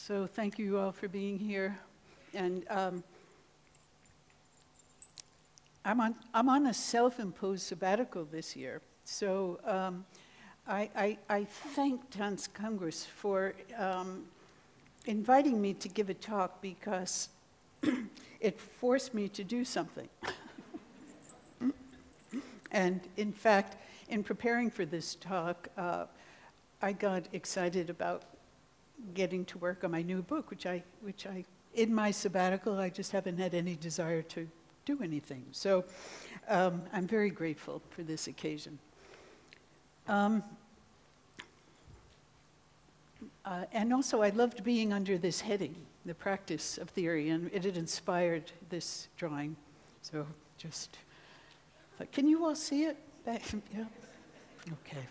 So thank you all for being here. And I'm on a self-imposed sabbatical this year. So I thank Tanzkongress for inviting me to give a talk because it forced me to do something. And in fact, in preparing for this talk, I got excited about getting to work on my new book, which I, in my sabbatical, I just haven't had any desire to do anything. So I'm very grateful for this occasion. And also, I loved being under this heading, the practice of theory, and it had inspired this drawing. So just, can you all see it? Yeah? Okay.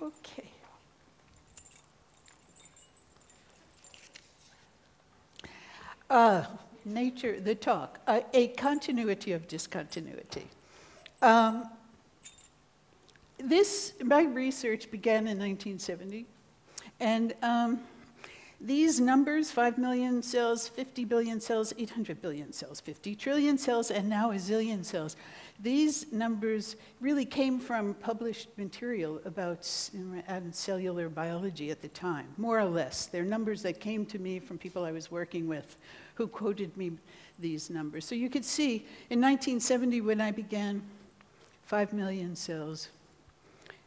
Okay. Nature, the talk, a continuity of discontinuity. My research began in 1970, and these numbers, 5 million cells, 50 billion cells, 800 billion cells, 50 trillion cells, and now a zillion cells. These numbers really came from published material about cellular biology at the time, more or less. They're numbers that came to me from people I was working with who quoted me these numbers. So you could see, in 1970 when I began, 5 million cells.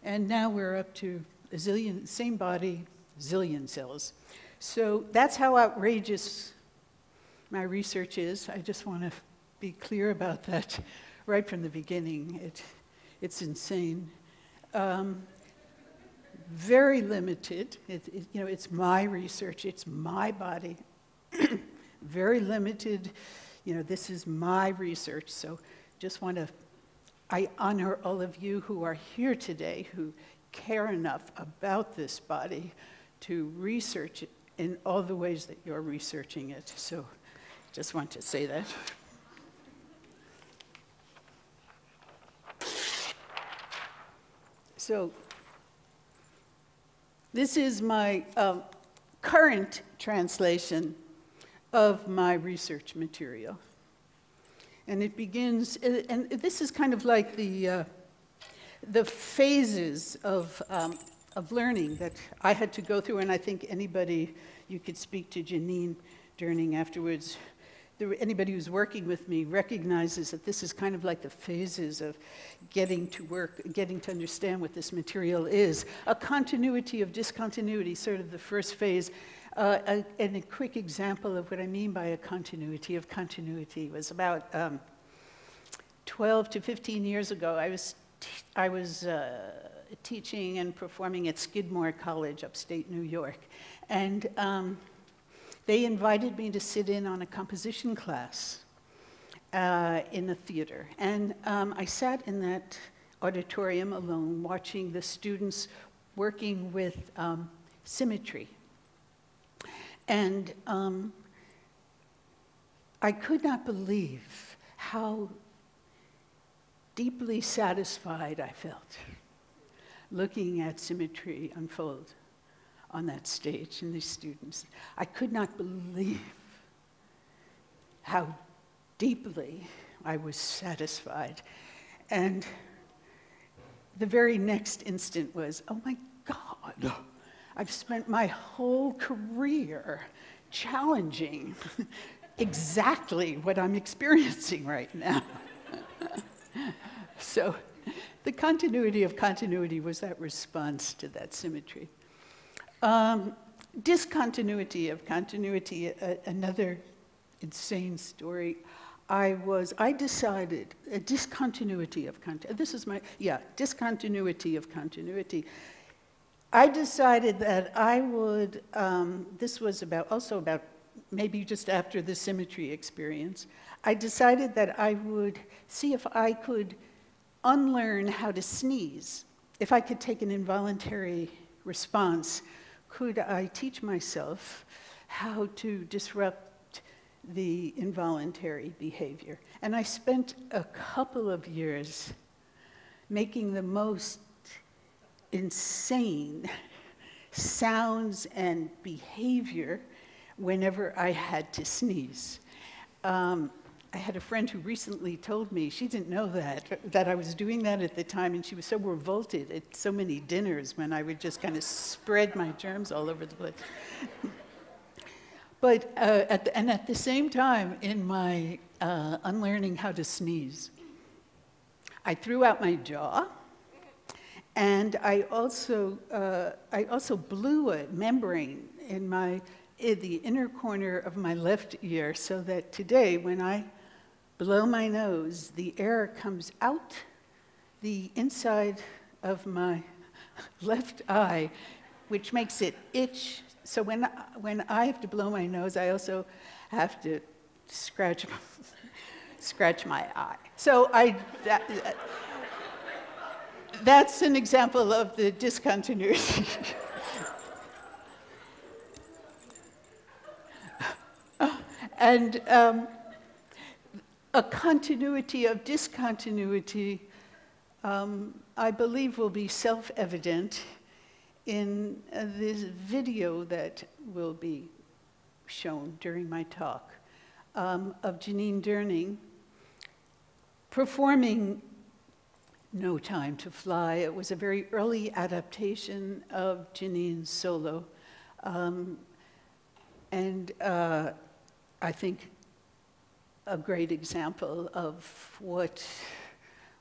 And now we're up to a zillion, same body, zillion cells. So that's how outrageous my research is. I just want to be clear about that right from the beginning. It's insane. Very limited. It's my research. It's my body. Very limited. This is my research. So just want to, I honor all of you who are here today who care enough about this body to research it in all the ways that you're researching it. So just want to say that. So this is my current translation of my research material. And it begins, and this is kind of like the phases of learning that I had to go through, and I think anybody, you could speak to Janine Durning afterwards, anybody who's working with me recognizes that this is kind of like the phases of getting to work, getting to understand what this material is. A continuity of discontinuity, sort of the first phase. And a quick example of what I mean by a continuity of continuity was about 12 to 15 years ago. I was teaching and performing at Skidmore College, upstate New York. And they invited me to sit in on a composition class in the theater. And I sat in that auditorium alone, watching the students working with symmetry. And I could not believe how deeply satisfied I felt looking at symmetry unfold on that stage and these students. I could not believe how deeply I was satisfied. And the very next instant was, oh my God, I've spent my whole career challenging exactly what I'm experiencing right now. So the continuity of continuity was that response to that symmetry. Discontinuity of continuity, another insane story. I decided, a discontinuity of continuity, discontinuity of continuity. I decided that I would, this was also about maybe just after the symmetry experience, I decided that I would see if I could unlearn how to sneeze. If I could take an involuntary response, could I teach myself how to disrupt the involuntary behavior? And I spent a couple of years making the most insane sounds and behavior whenever I had to sneeze. I had a friend who recently told me, she didn't know that I was doing that at the time, and she was so revolted at so many dinners when I would just kind of spread my germs all over the place. But, at the same time, in my unlearning how to sneeze, I threw out my jaw, and I also blew a membrane in the inner corner of my left ear, so that today, when I blow my nose, the air comes out the inside of my left eye, which makes it itch. So when I have to blow my nose, I also have to scratch my eye. So that's an example of the discontinuity. And a continuity of discontinuity, I believe, will be self-evident in this video that will be shown during my talk of Janine Durning performing No Time to Fly. It was a very early adaptation of Janine's solo. And I think a great example of what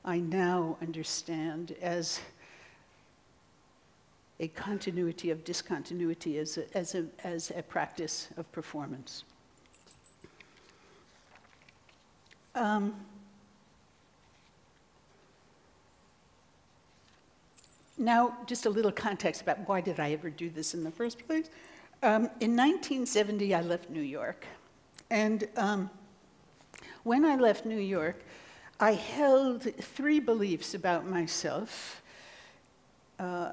I now understand as a continuity of discontinuity as a practice of performance. Now, just a little context about why did I ever do this in the first place. In 1970, I left New York. And when I left New York, I held 3 beliefs about myself,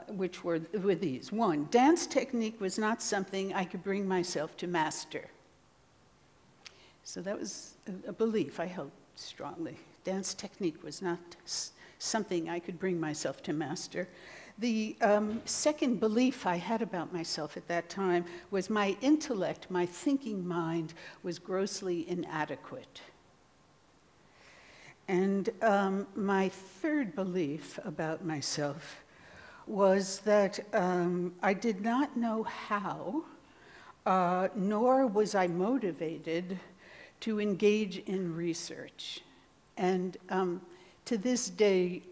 which were these. 1, dance technique was not something I could bring myself to master. So that was a belief I held strongly. Dance technique was not something I could bring myself to master. The second belief I had about myself at that time was my intellect, my thinking mind, was grossly inadequate. And my third belief about myself was that I did not know how, nor was I motivated to engage in research. And to this day,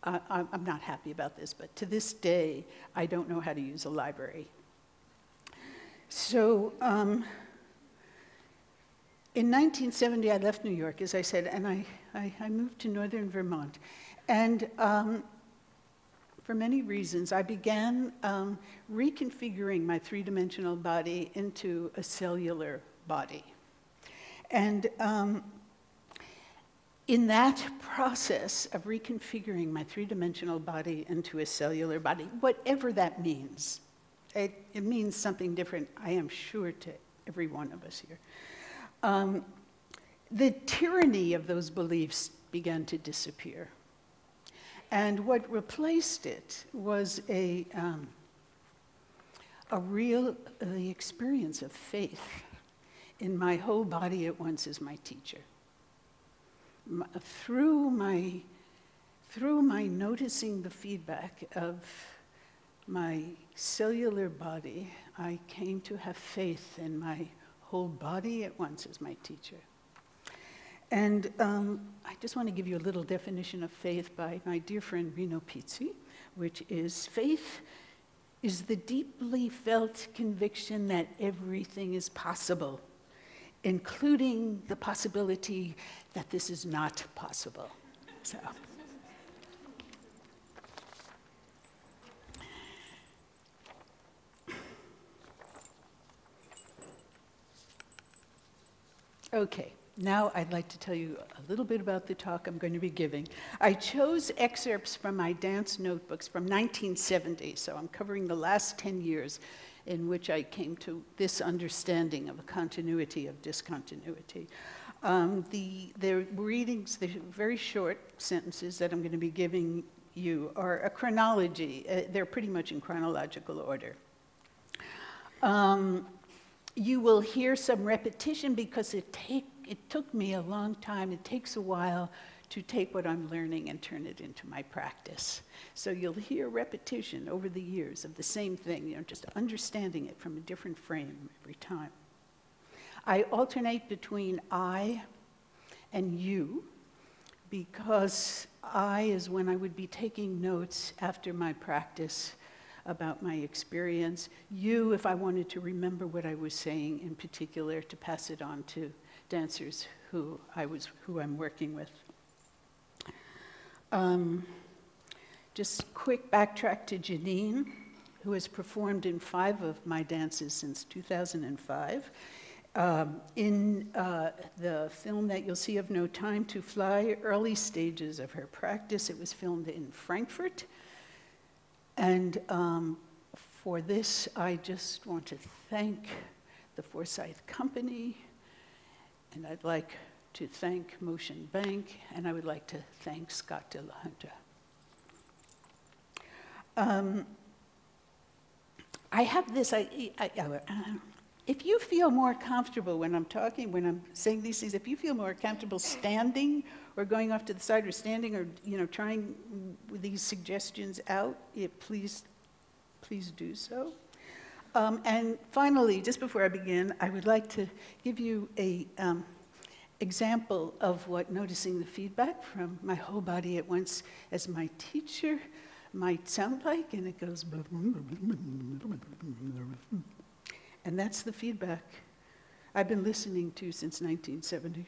I'm not happy about this, but to this day, I don't know how to use a library. So in 1970, I left New York, as I said, and I moved to northern Vermont. And for many reasons, I began reconfiguring my 3-dimensional body into a cellular body. And in that process of reconfiguring my 3-dimensional body into a cellular body, whatever that means, it means something different, I am sure, to every one of us here. The tyranny of those beliefs began to disappear. And what replaced it was the experience of faith in my whole body at once as my teacher. Through my noticing the feedback of my cellular body, I came to have faith in my whole body at once as my teacher. And I just want to give you a little definition of faith by my dear friend Rino Pizzi, which is: faith is the deeply felt conviction that everything is possible, including the possibility that this is not possible. So. Okay, now I'd like to tell you a little bit about the talk I'm going to be giving. I chose excerpts from my dance notebooks from 1970, so I'm covering the last 10 years in which I came to this understanding of a continuity of discontinuity. The readings, the very short sentences that I'm going to be giving you are a chronology. They're pretty much in chronological order. You will hear some repetition because it took me a long time. It takes a while to take what I'm learning and turn it into my practice. So you'll hear repetition over the years of the same thing, just understanding it from a different frame every time. I alternate between I and you, because I is when I would be taking notes after my practice about my experience. You, if I wanted to remember what I was saying in particular, to pass it on to dancers who I'm working with. Just quick backtrack to Janine, who has performed in 5 of my dances since 2005. In the film that you'll see of No Time to Fly, early stages of her practice, it was filmed in Frankfurt. And for this, I just want to thank the Forsyth Company, and I'd like to thank Motion Bank, and I would like to thank Scott de la Junta. I have this, if you feel more comfortable when I'm talking, when I'm saying these things, if you feel more comfortable standing or going off to the side or standing or trying these suggestions out, please do so. And finally, just before I begin, I would like to give you a example of what noticing the feedback from my whole body at once as my teacher might sound like, and it goes, and that's the feedback I've been listening to since 1970.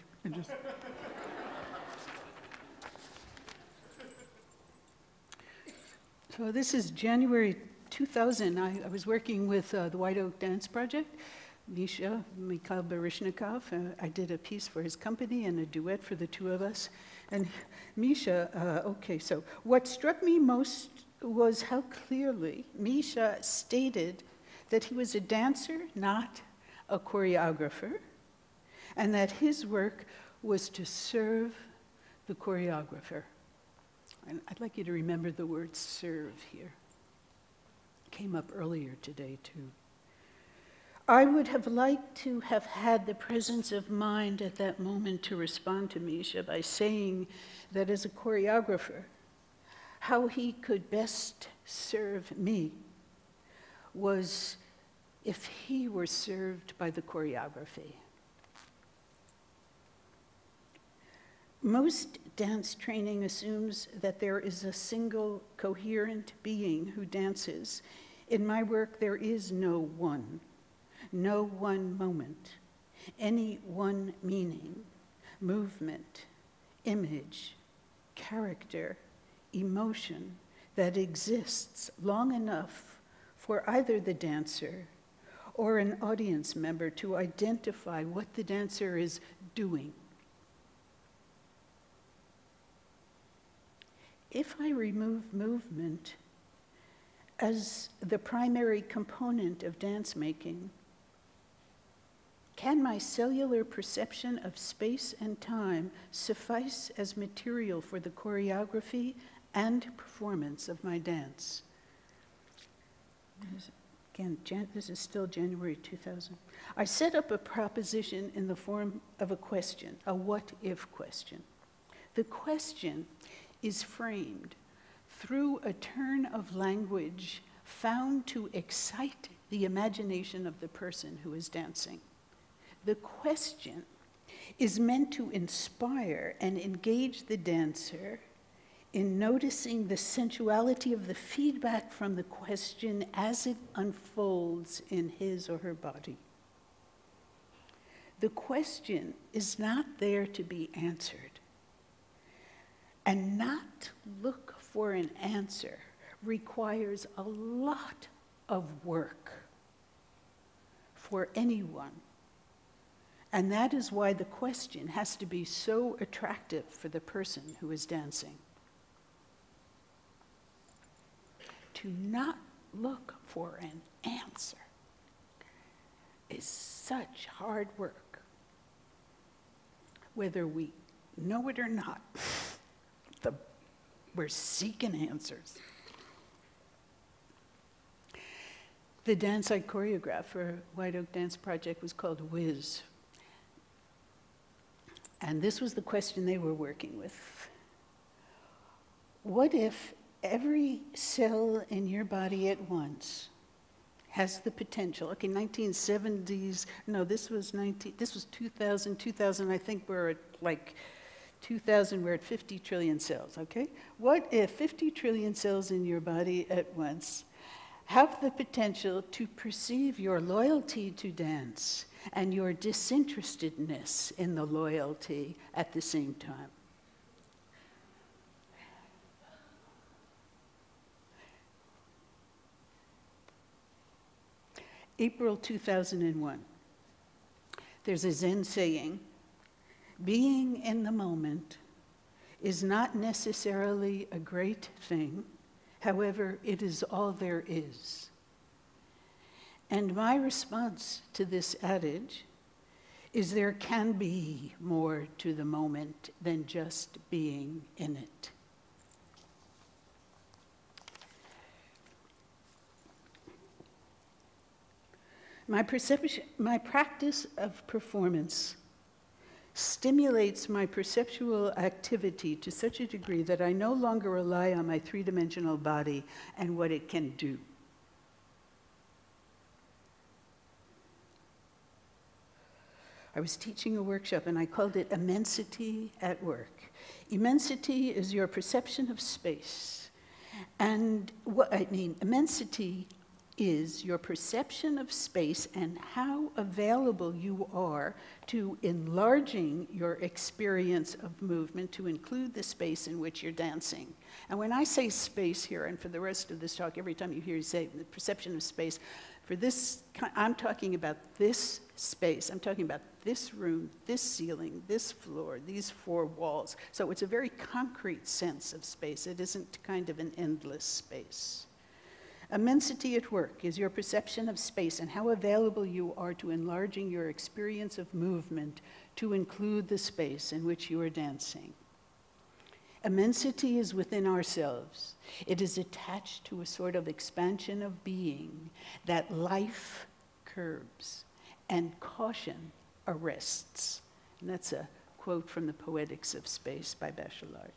So this is January 2000. I was working with the White Oak Dance Project, Misha, Mikhail Baryshnikov. I did a piece for his company and a duet for the two of us. And Misha, so what struck me most was how clearly Misha stated that he was a dancer, not a choreographer, and that his work was to serve the choreographer. And I'd like you to remember the word serve here. It came up earlier today, too. I would have liked to have had the presence of mind at that moment to respond to Misha by saying that as a choreographer, how he could best serve me was if he were served by the choreography. Most dance training assumes that there is a single coherent being who dances. In my work, there is no one moment, any one meaning, movement, image, character, emotion that exists long enough for either the dancer or an audience member to identify what the dancer is doing. If I remove movement as the primary component of dance making, can my cellular perception of space and time suffice as material for the choreography and performance of my dance? Again, this is still January 2000. I set up a proposition in the form of a question, a what-if question. The question is framed through a turn of language found to excite the imagination of the person who is dancing. The question is meant to inspire and engage the dancer in noticing the sensuality of the feedback from the question as it unfolds in his or her body. The question is not there to be answered. And not to look for an answer requires a lot of work for anyone. And that is why the question has to be so attractive for the person who is dancing. To not look for an answer is such hard work, whether we know it or not. The We're seeking answers. The dance I choreographed for White Oak Dance Project was called Whiz. And this was the question they were working with. What if every cell in your body at once has the potential? Okay, 1970s, no, this was 2000, I think we're at like 2000, we're at 50 trillion cells, okay? What if 50 trillion cells in your body at once have the potential to perceive your loyalty to dance and your disinterestedness in the loyalty at the same time? April 2001. There's a Zen saying, being in the moment is not necessarily a great thing. However, it is all there is. And my response to this adage is there can be more to the moment than just being in it. My practice of performance stimulates my perceptual activity to such a degree that I no longer rely on my three-dimensional body and what it can do. I was teaching a workshop and I called it Immensity at Work. Immensity is your perception of space. And immensity is your perception of space and how available you are to enlarging your experience of movement to include the space in which you're dancing. And when I say space here, and for the rest of this talk, every time you hear you say the perception of space, for this, I'm talking about this space. I'm talking about this room, this ceiling, this floor, these four walls. So it's a very concrete sense of space. It isn't kind of an endless space. Immensity at work is your perception of space and how available you are to enlarging your experience of movement to include the space in which you are dancing. Immensity is within ourselves. It is attached to a sort of expansion of being that life curbs and caution arrests. And that's a quote from The Poetics of Space by Bachelard.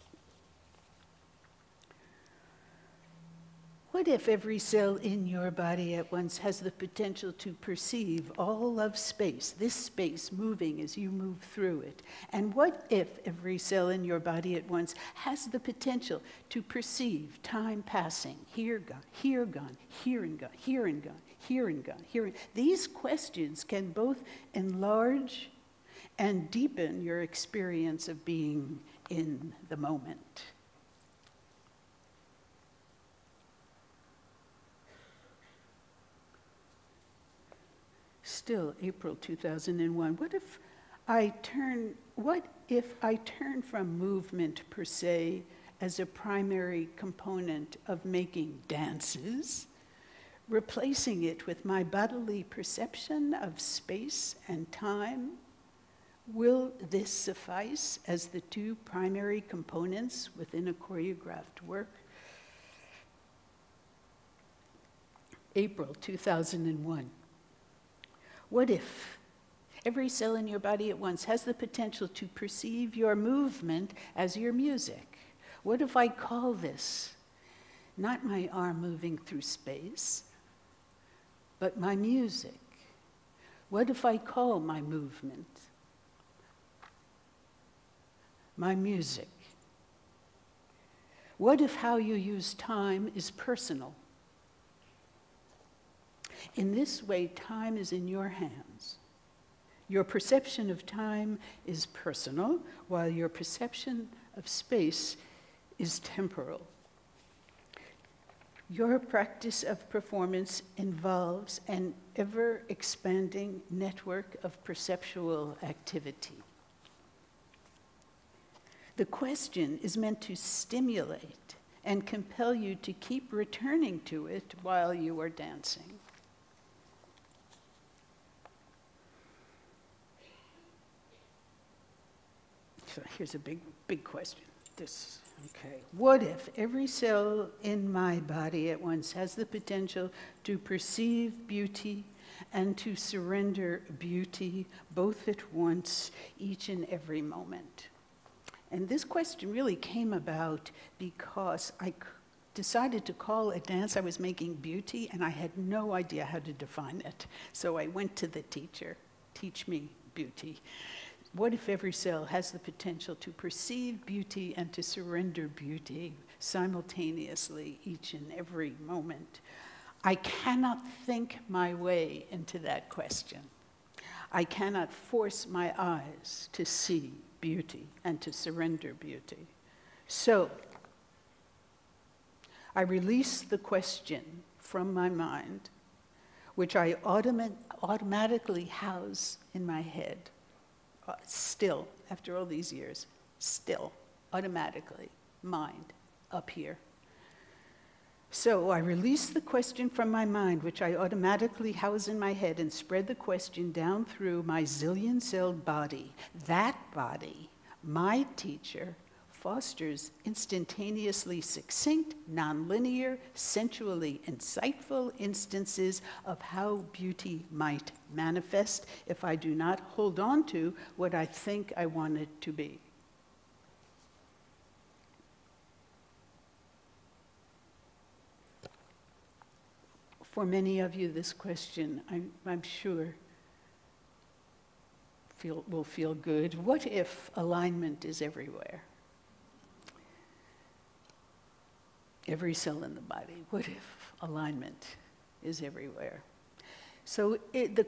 What if every cell in your body at once has the potential to perceive all of space, this space moving as you move through it? And what if every cell in your body at once has the potential to perceive time passing, here gone, here gone, here and gone, here and gone, here and gone, here and... These questions can both enlarge and deepen your experience of being in the moment. Still, April 2001, what if I turn from movement per se as a primary component of making dances, replacing it with my bodily perception of space and time? Will this suffice as the two primary components within a choreographed work? April 2001. What if every cell in your body at once has the potential to perceive your movement as your music? What if I call this not my arm moving through space, but my music? What if I call my movement my music? What if how you use time is personal? In this way, time is in your hands. Your perception of time is personal, while your perception of space is temporal. Your practice of performance involves an ever-expanding network of perceptual activity. The question is meant to stimulate and compel you to keep returning to it while you are dancing. So here's a big question. Okay. What if every cell in my body at once has the potential to perceive beauty and to surrender beauty both at once, each and every moment? And this question really came about because I decided to call a dance I was making beauty, and I had no idea how to define it. So I went to the teacher, teach me beauty. What if every cell has the potential to perceive beauty and to surrender beauty simultaneously each and every moment? I cannot think my way into that question. I cannot force my eyes to see beauty and to surrender beauty. So I release the question from my mind, which I automatically house in my head. Still, after all these years, still, automatically, mind, up here. So I release the question from my mind, which I automatically house in my head, and spread the question down through my zillion-celled body. That body, my teacher, fosters instantaneously succinct, nonlinear, sensually insightful instances of how beauty might manifest if I do not hold on to what I think I want it to be. For many of you, this question, I'm sure, will feel good. What if alignment is everywhere? Every cell in the body. What if alignment is everywhere? So the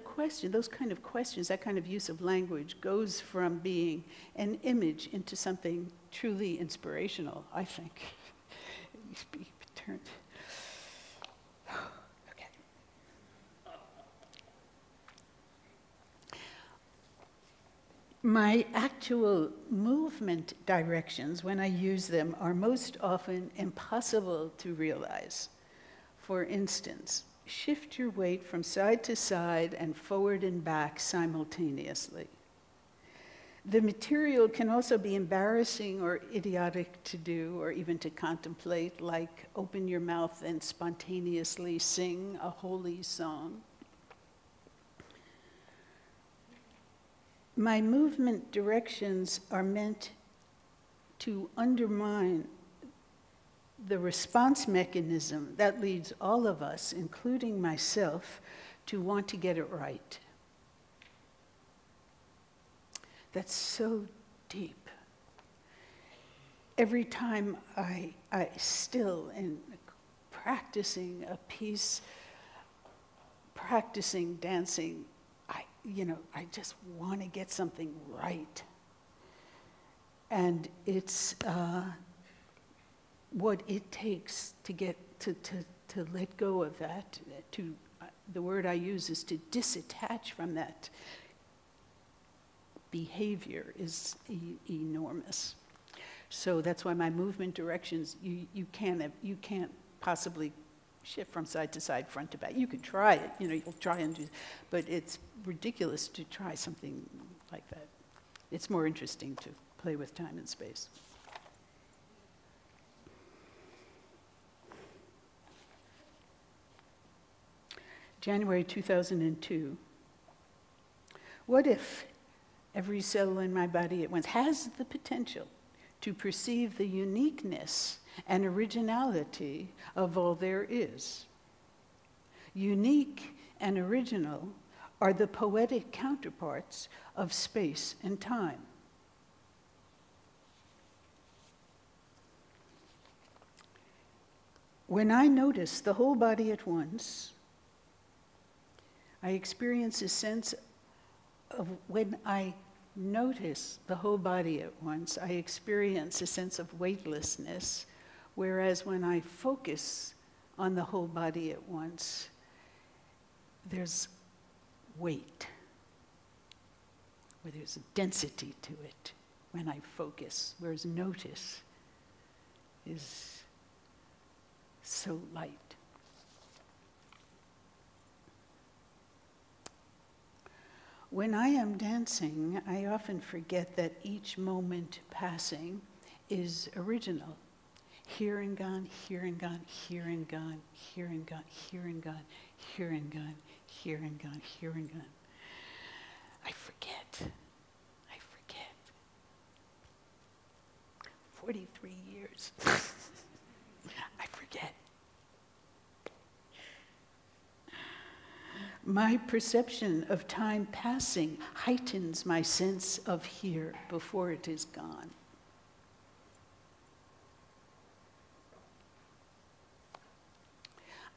question, those kind of questions, that kind of use of language goes from being an image into something truly inspirational, I think. Be turned. Okay. My actual movement directions, when I use them, are most often impossible to realize. For instance, shift your weight from side to side and forward and back simultaneously. The material can also be embarrassing or idiotic to do or even to contemplate, like open your mouth and spontaneously sing a holy song. My movement directions are meant to undermine the response mechanism that leads all of us, including myself, to want to get it right. That's so deep. Every time I still, in practicing a piece, practicing dancing, I just want to get something right. And it's what it takes to get to let go of that. The word I use is to disattach from that behavior is enormous. So that's why my movement directions, you can't possibly shift from side to side, front to back. You could try it, you'll try and do, but it's ridiculous to try something like that. It's more interesting to play with time and space. January 2002. What if every cell in my body at once has the potential to perceive the uniqueness and originality of all there is? Unique and original are the poetic counterparts of space and time. When I notice the whole body at once, I experience a sense of, when I notice the whole body at once, I experience a sense of weightlessness, whereas when I focus on the whole body at once, there's weight, where there's a density to it when I focus, whereas notice is so light. When I am dancing, I often forget that each moment passing is original. Here and gone, here and gone, here and gone, here and gone, here and gone, here and gone, here and gone, here and gone. I forget. 43 years. I forget. My perception of time passing heightens my sense of here before it is gone.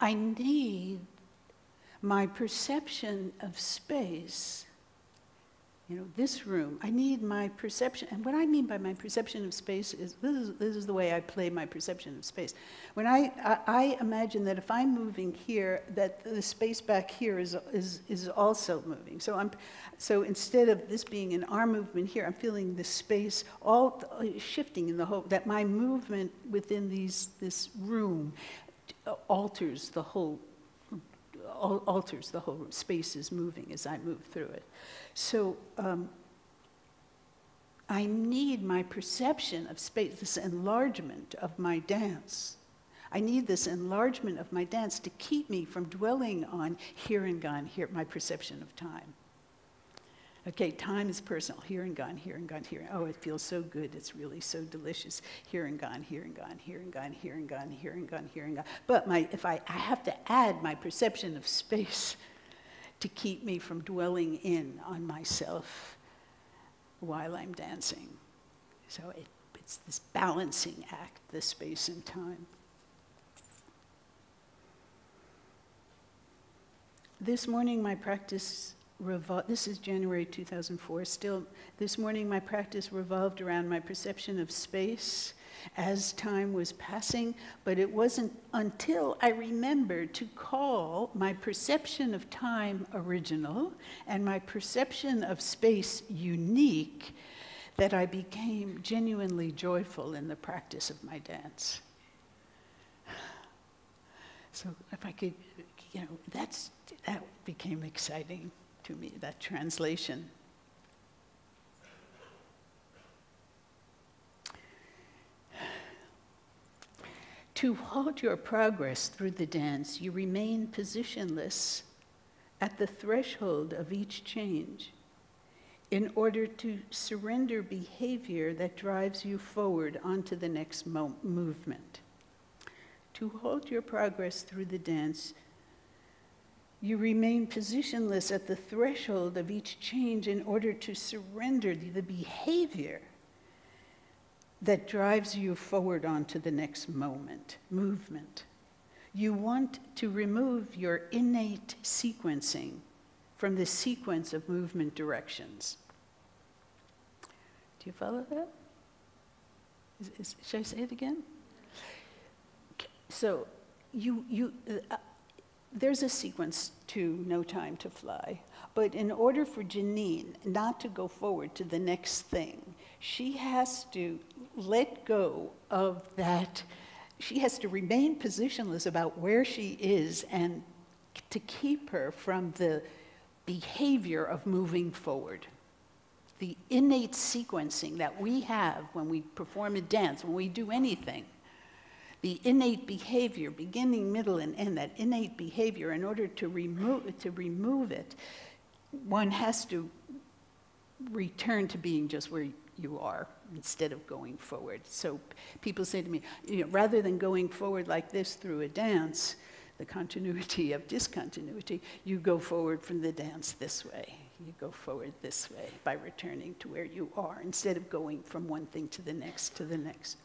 I need my perception of space. You know, this room, I need my perception, and what I mean by my perception of space is, this is the way I play my perception of space. When I imagine that if I'm moving here, that the space back here is also moving. So instead of this being an arm movement here, I'm feeling the space all shifting in the whole, that my movement within this room alters the whole room. Space is moving as I move through it. So I need my perception of space, this enlargement of my dance. I need this enlargement of my dance to keep me from dwelling on here and gone, here, my perception of time. Okay, time is personal, here and gone, here and gone, here. Oh, it feels so good, it's really so delicious. Here and gone, here and gone, here and gone, here and gone, here and gone, here and gone. But if I have to add my perception of space to keep me from dwelling in on myself while I'm dancing. So it's this balancing act, the space and time. This morning my practice this is January 2004, still, this morning my practice revolved around my perception of space as time was passing, but it wasn't until I remembered to call my perception of time original and my perception of space unique that I became genuinely joyful in the practice of my dance. So if I could, you know, that became exciting to me, that translation. To halt your progress through the dance, you remain positionless at the threshold of each change in order to surrender behavior that drives you forward onto the next movement. To halt your progress through the dance, you remain positionless at the threshold of each change in order to surrender the behavior that drives you forward onto the next movement. You want to remove your innate sequencing from the sequence of movement directions. Do you follow that? Should I say it again? So there's a sequence to No Time to Fly, but in order for Janine not to go forward to the next thing, she has to let go of that. She has to remain positionless about where she is and to keep her from the behavior of moving forward. The innate sequencing that we have when we perform a dance, when we do anything, the innate behavior, beginning, middle, and end, that innate behavior, in order to remove it, one has to return to being just where you are instead of going forward. So people say to me, you know, rather than going forward like this through a dance, the continuity of discontinuity, you go forward from the dance this way. You go forward this way by returning to where you are instead of going from one thing to the next to the next.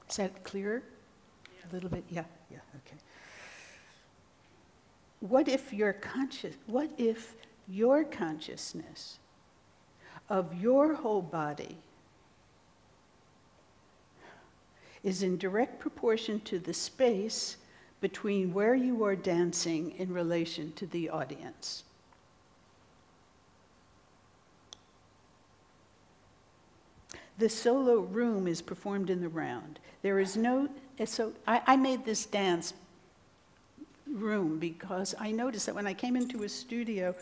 Is that clearer? Yeah. A little bit? Yeah, okay. What if your consciousness of your whole body is in direct proportion to the space between where you are dancing in relation to the audience? The solo room is performed in the round. There is no, so I made this dance room because I noticed that when I came into a studio,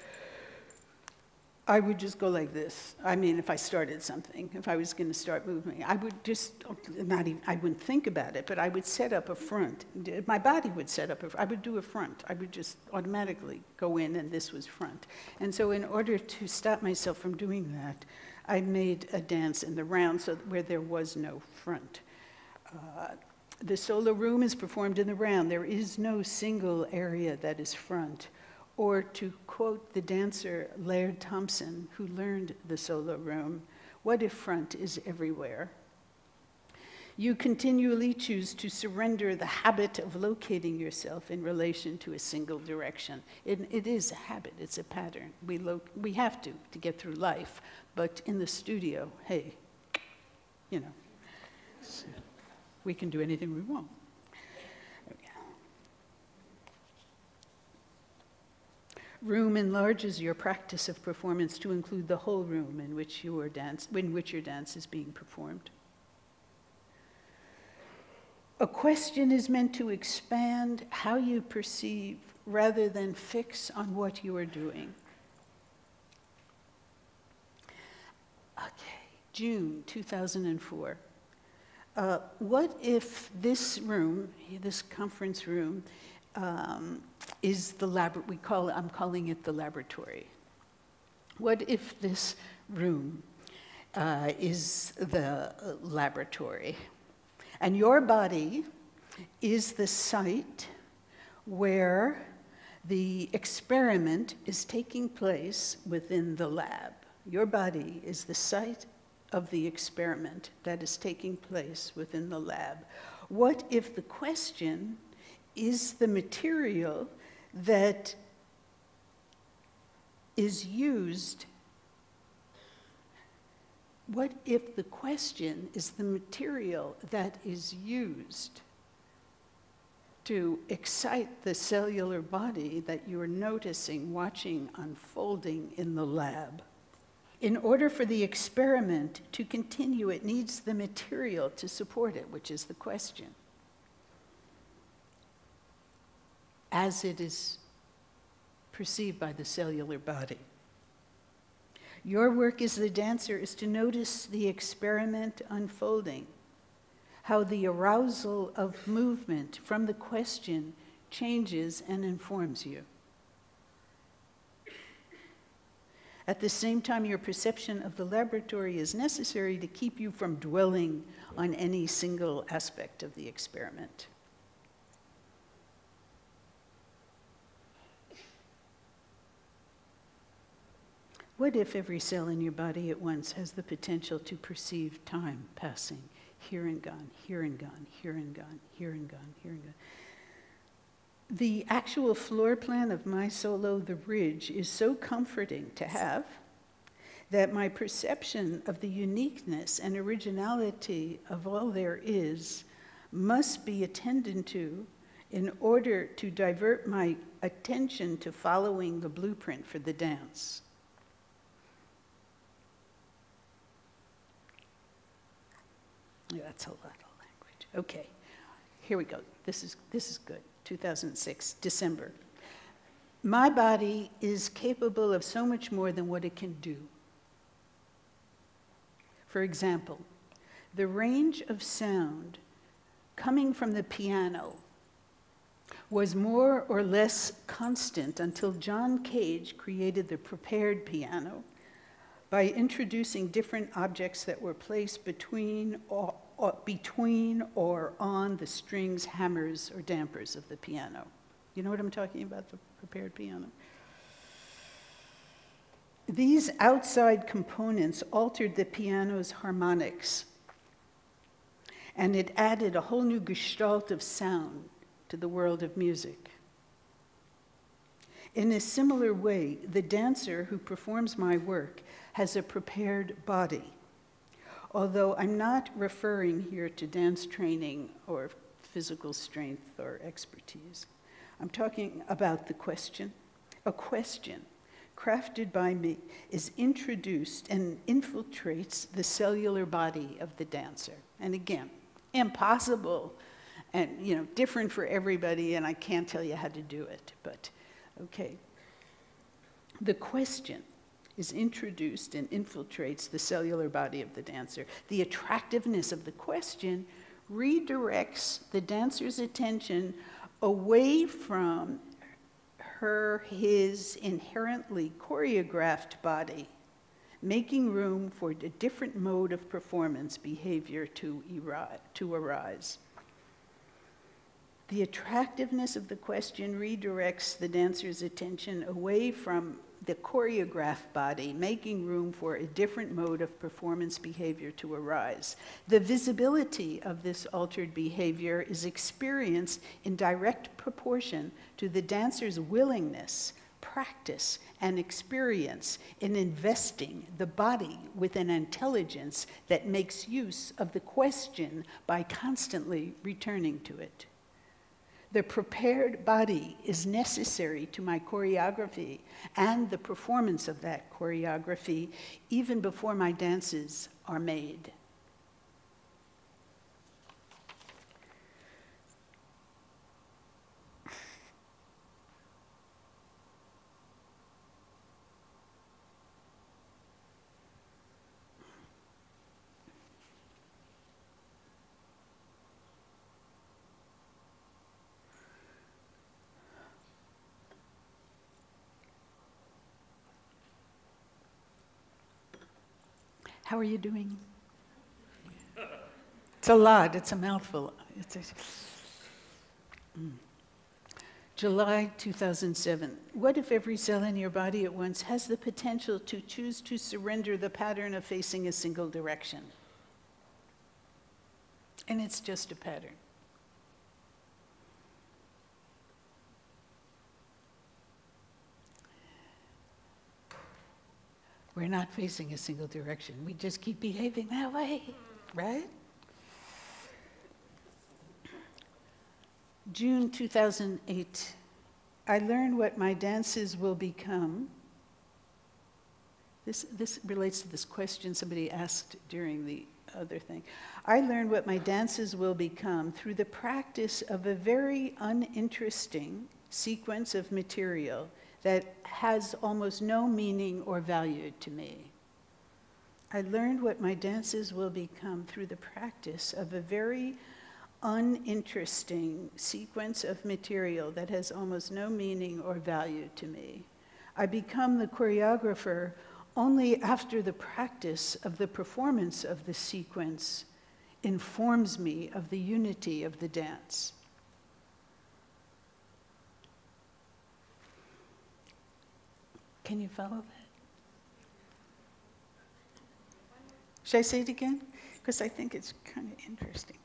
I would just go like this. I mean, if I started something, if I was going to start moving, I would just, not even, I wouldn't think about it, but I would set up a front. My body would set up, I would do a front. I would just automatically go in, and this was front. And so in order to stop myself from doing that, I made a dance in the round where there was no front. The solo room is performed in the round. There is no single area that is front. Or to quote the dancer Laird Thompson, who learned the solo room, what if front is everywhere? You continually choose to surrender the habit of locating yourself in relation to a single direction. It is a habit, it's a pattern. We have to get through life, but in the studio, hey, you know, we can do anything we want. Room enlarges your practice of performance to include the whole room in which your dance is being performed. A question is meant to expand how you perceive rather than fix on what you are doing. Okay, June 2004. What if this room, this conference room, is the I'm calling it the laboratory. What if this room is the laboratory? And your body is the site where the experiment is taking place within the lab. Your body is the site of the experiment that is taking place within the lab. What if the question is the material that is used? What if the question is the material that is used to excite the cellular body that you're noticing, watching unfolding in the lab? In order for the experiment to continue, it needs the material to support it, which is the question, as it is perceived by the cellular body. Your work as the dancer is to notice the experiment unfolding, how the arousal of movement from the question changes and informs you. At the same time, your perception of the laboratory is necessary to keep you from dwelling on any single aspect of the experiment. What if every cell in your body at once has the potential to perceive time passing, here and gone, here and gone, here and gone, here and gone, here and gone? The actual floor plan of my solo, The Ridge, is so comforting to have that my perception of the uniqueness and originality of all there is must be attended to in order to divert my attention to following the blueprint for the dance. That's a lot of language. Okay, here we go. This is good. 2006, December. My body is capable of so much more than what it can do. For example, the range of sound coming from the piano was more or less constant until John Cage created the prepared piano by introducing different objects that were placed between or on the strings, hammers, or dampers of the piano. You know what I'm talking about, the prepared piano? These outside components altered the piano's harmonics, and it added a whole new gestalt of sound to the world of music. In a similar way, the dancer who performs my work has a prepared body, although I'm not referring here to dance training or physical strength or expertise. I'm talking about the question. A question crafted by me is introduced and infiltrates the cellular body of the dancer. And again, impossible and different for everybody, and I can't tell you how to do it, but okay. The question is introduced and infiltrates the cellular body of the dancer. The attractiveness of the question redirects the dancer's attention away from his inherently choreographed body, making room for a different mode of performance behavior to arise. The attractiveness of the question redirects the dancer's attention away from the choreographed body, making room for a different mode of performance behavior to arise. The visibility of this altered behavior is experienced in direct proportion to the dancer's willingness, practice, and experience in investing the body with an intelligence that makes use of the question by constantly returning to it. The prepared body is necessary to my choreography and the performance of that choreography even before my dances are made. How are you doing? It's a lot, it's a mouthful. July 2007. What if every cell in your body at once has the potential to choose to surrender the pattern of facing a single direction? And it's just a pattern. We're not facing a single direction. We just keep behaving that way, right? June 2008. I learned what my dances will become. This relates to this question somebody asked during the other thing. I learned what my dances will become through the practice of a very uninteresting sequence of material that has almost no meaning or value to me. I learned what my dances will become through the practice of a very uninteresting sequence of material that has almost no meaning or value to me. I become the choreographer only after the practice of the performance of the sequence informs me of the unity of the dance. Can you follow that? Should I say it again? Because I think it's kind of interesting.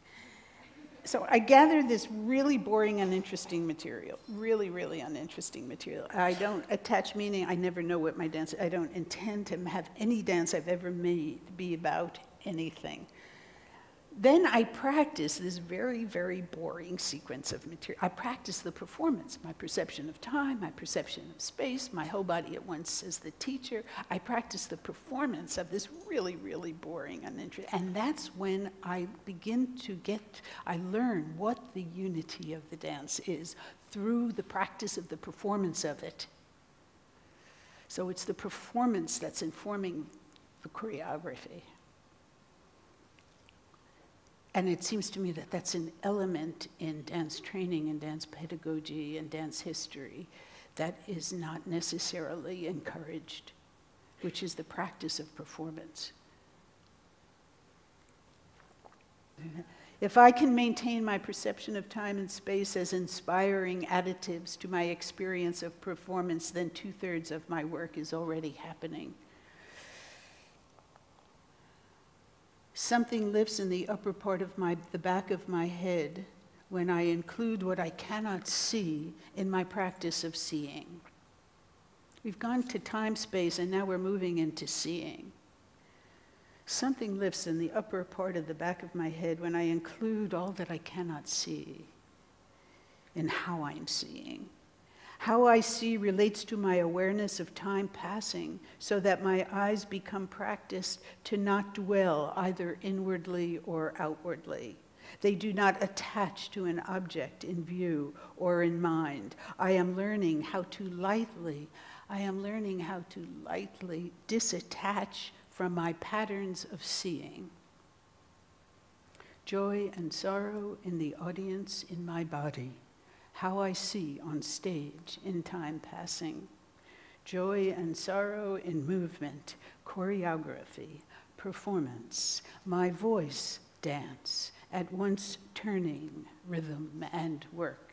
So I gathered this really boring, uninteresting material, really, really uninteresting material. I don't attach meaning. I never know what my dance, I don't intend to have any dance I've ever made be about anything. Then I practice this very, very boring sequence of material. I practice the performance, my perception of time, my perception of space, my whole body at once as the teacher. I practice the performance of this really, really boring, uninteresting. And that's when I begin to I learn what the unity of the dance is through the practice of the performance of it. So it's the performance that's informing the choreography. And it seems to me that that's an element in dance training and dance pedagogy and dance history that is not necessarily encouraged, which is the practice of performance. If I can maintain my perception of time and space as inspiring additives to my experience of performance, then 2/3 of my work is already happening. Something lifts in the upper part of the back of my head when I include what I cannot see in my practice of seeing. We've gone to time, space, and now we're moving into seeing. Something lifts in the upper part of the back of my head when I include all that I cannot see in how I'm seeing. How I see relates to my awareness of time passing, so that my eyes become practiced to not dwell either inwardly or outwardly. They do not attach to an object in view or in mind. I am learning how to lightly, I am learning how to lightly disattach from my patterns of seeing. Joy and sorrow in the audience, in my body, how I see on stage in time passing. Joy and sorrow in movement, choreography, performance, my voice, dance, at once turning rhythm and work.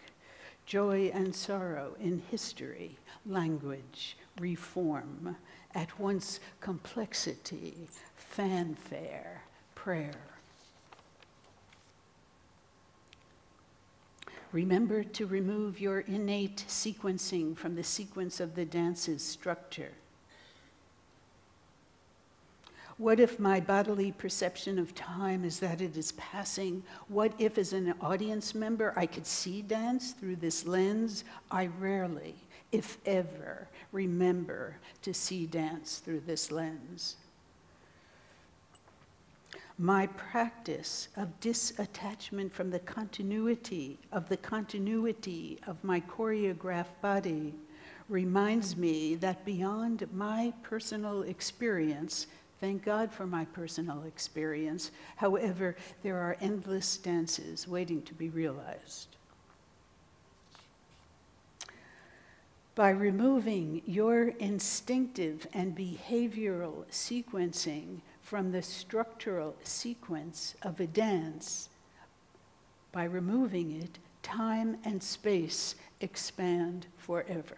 Joy and sorrow in history, language, reform, at once complexity, fanfare, prayer. Remember to remove your innate sequencing from the sequence of the dance's structure. What if my bodily perception of time is that it is passing? What if, as an audience member, I could see dance through this lens? I rarely, if ever, remember to see dance through this lens. My practice of disattachment from the continuity of my choreographed body reminds me that beyond my personal experience, thank God for my personal experience, however, there are endless dances waiting to be realized. By removing your instinctive and behavioral sequencing from the structural sequence of a dance, by removing it, time and space expand forever.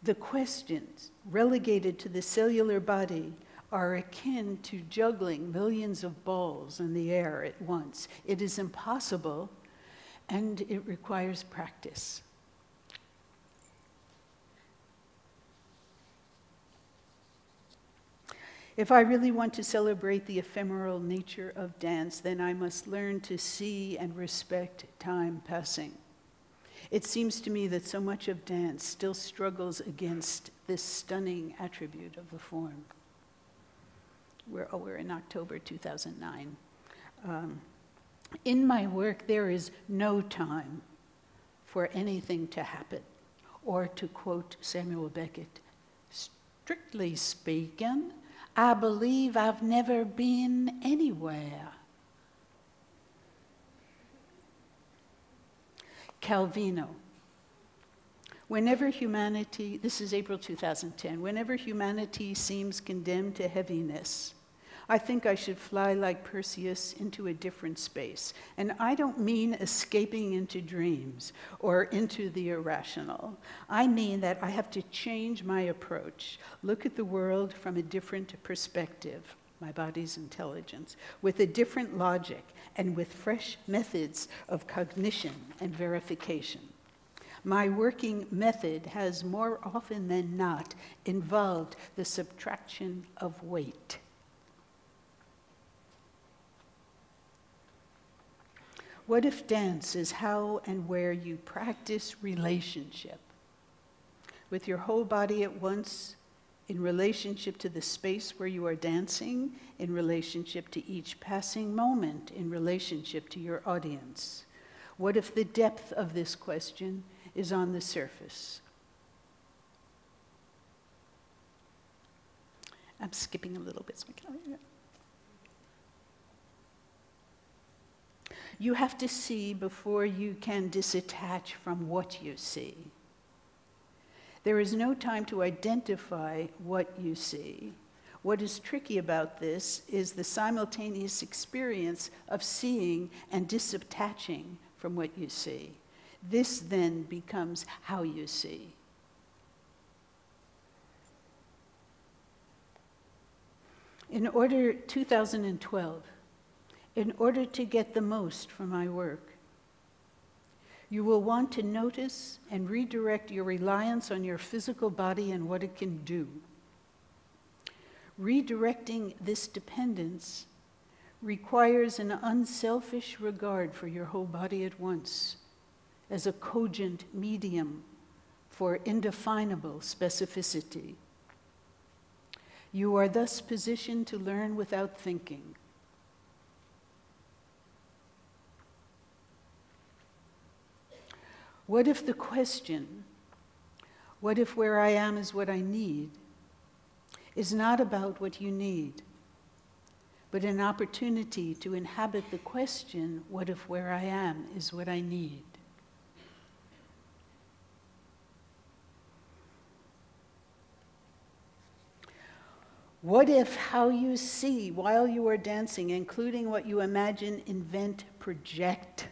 The questions relegated to the cellular body are akin to juggling millions of balls in the air at once. It is impossible, and it requires practice. If I really want to celebrate the ephemeral nature of dance, then I must learn to see and respect time passing. It seems to me that so much of dance still struggles against this stunning attribute of the form. We're in October 2009. In my work, there is no time for anything to happen. Or to quote Samuel Beckett, strictly speaking, I believe I've never been anywhere. Calvino. Whenever humanity, this is April 2010, whenever humanity seems condemned to heaviness, I think I should fly like Perseus into a different space. And I don't mean escaping into dreams or into the irrational. I mean that I have to change my approach, look at the world from a different perspective, my body's intelligence, with a different logic and with fresh methods of cognition and verification. My working method has more often than not involved the subtraction of weight. What if dance is how and where you practice relationship with your whole body at once, in relationship to the space where you are dancing, in relationship to each passing moment, in relationship to your audience? What if the depth of this question is on the surface? I'm skipping a little bit. You have to see before you can disattach from what you see. There is no time to identify what you see. What is tricky about this is the simultaneous experience of seeing and disattaching from what you see. This then becomes how you see. In 2012, in order to get the most from my work, you will want to notice and redirect your reliance on your physical body and what it can do. Redirecting this dependence requires an unselfish regard for your whole body at once as a cogent medium for indefinable specificity. You are thus positioned to learn without thinking. What if the question, what if where I am is what I need, is not about what you need, but an opportunity to inhabit the question, what if where I am is what I need? What if how you see while you are dancing, including what you imagine, invent, project,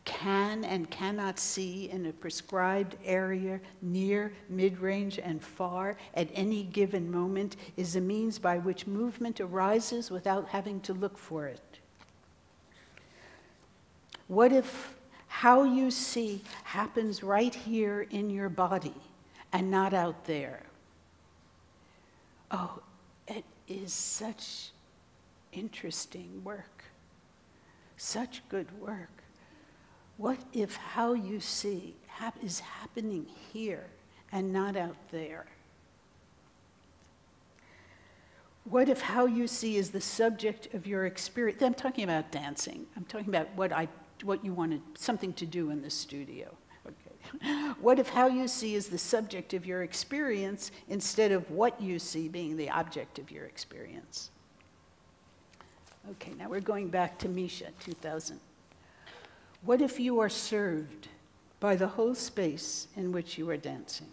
can and cannot see in a prescribed area, near, mid-range, and far, at any given moment, is a means by which movement arises without having to look for it? What if how you see happens right here in your body and not out there? Oh, it is such interesting work, such good work. What if how you see is happening here and not out there? What if how you see is the subject of your experience? I'm talking about dancing. I'm talking about what you wanted, something to do in the studio. Okay. What if how you see is the subject of your experience instead of what you see being the object of your experience? Okay, now we're going back to Misha, 2000. What if you are served by the whole space in which you are dancing?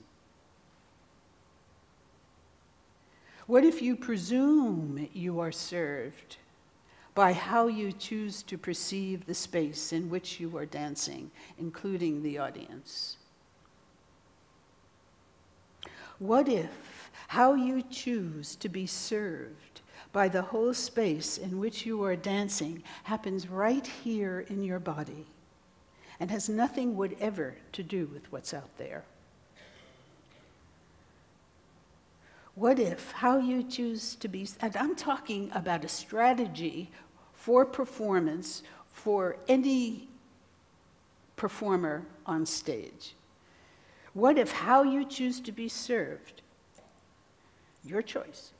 What if you presume you are served by how you choose to perceive the space in which you are dancing, including the audience? What if how you choose to be served by the whole space in which you are dancing happens right here in your body and has nothing whatever to do with what's out there? What if how you choose to be, and I'm talking about a strategy for performance for any performer on stage. What if how you choose to be served, your choice,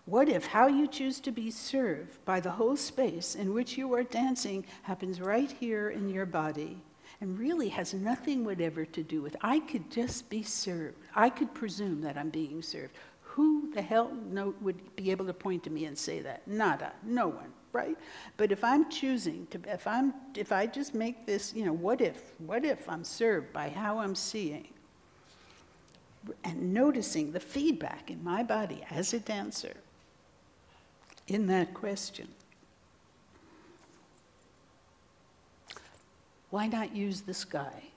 what if how you choose to be served by the whole space in which you are dancing happens right here in your body and really has nothing whatever to do with, I could just be served. I could presume that I'm being served. Who the hell would be able to point to me and say that? Nada, no one, right? But if I'm choosing to, if I just make this, what if I'm served by how I'm seeing and noticing the feedback in my body as a dancer in that question, why not use the sky?